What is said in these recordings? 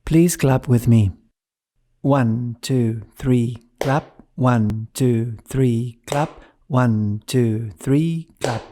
Please clap with me. 1, 2, 3, clap. 1, 2, 3, clap. 1, 2, 3, clap.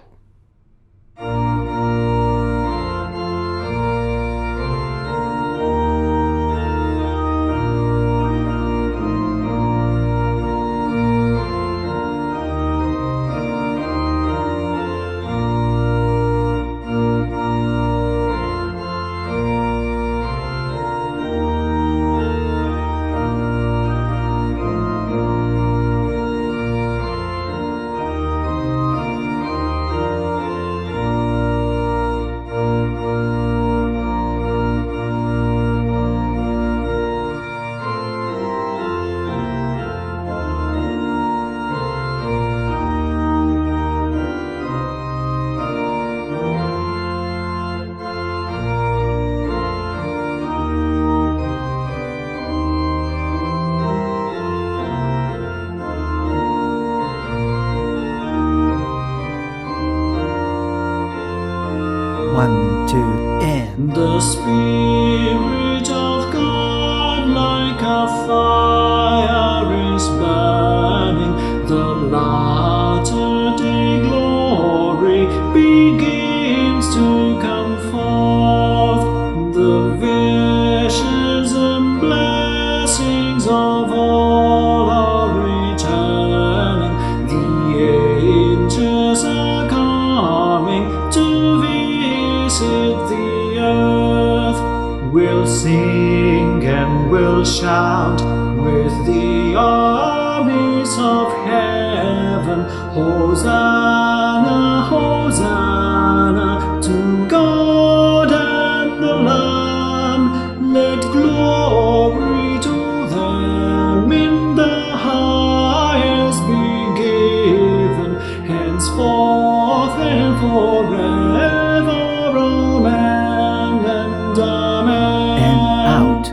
One, two, and the Spirit of God like a fire is burning. The latter-day glory begins to come forth. The visions and blessings of all are returning. The angels are coming to visit the earth. We'll sing and we'll shout with the armies of heaven. Hosanna, Hosanna to God and the Lamb. Let glory to them in the highest be given, henceforth and forever. Amen and amen. and out.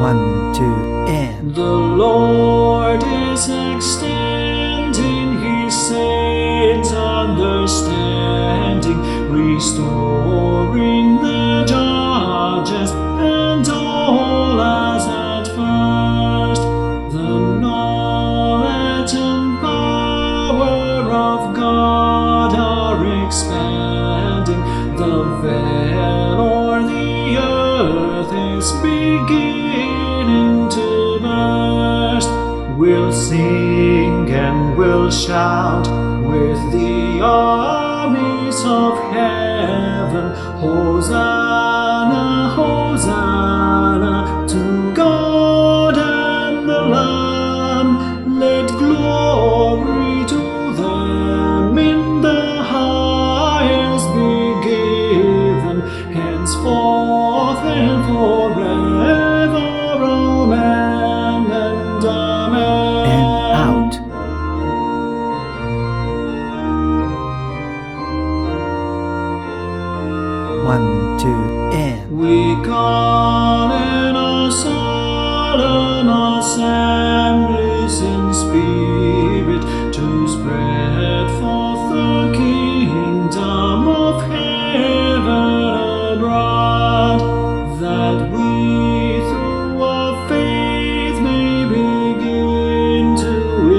One, two, and The Lord is extending His saints' understanding, restoring the judges and all as at first. The knowledge and power of God are expanding. The veil o'er the earth is beginning to burst. We'll sing and we'll shout with the armies of heaven. Hosanna, Hosanna to God and the Lamb. Let glory to them in the highest be given, henceforth and forever. Amen and amen. and out. One, two, and We call in our solemn assemblies in spirit to spread forth the kingdom of heaven abroad, that we through our faith may begin to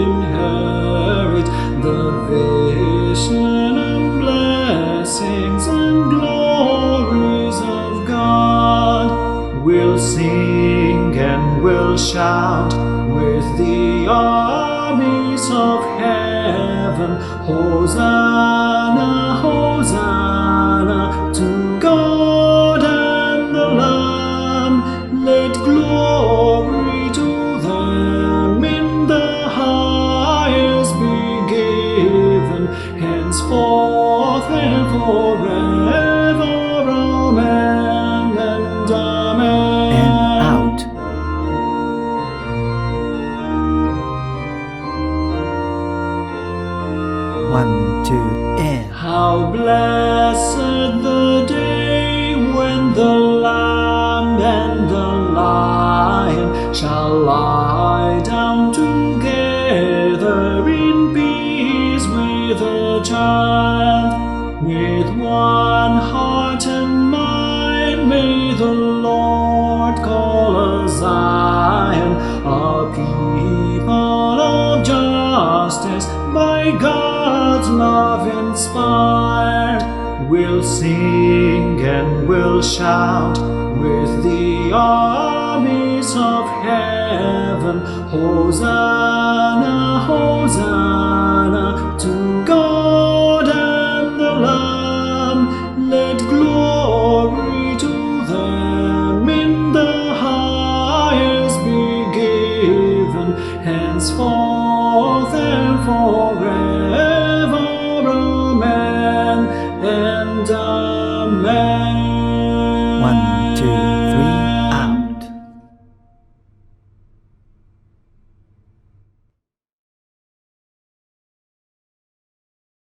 inherit the vision and blessings and glories of God. We'll sing and we'll shout with the armies of heaven. Hosanna, Hosanna to God and the Lamb. Let glory to them in the highest be given, henceforth and forever. Amen and amen. and out. One, two, and How blessed the day when the Lamb and the Lion shall lie down together in peace with the child. With one heart and mind may the Lord call us Zion, a people of justice, by God's love inspired. We'll sing and we'll shout with the armies of heaven, Hosanna, Hosanna to God.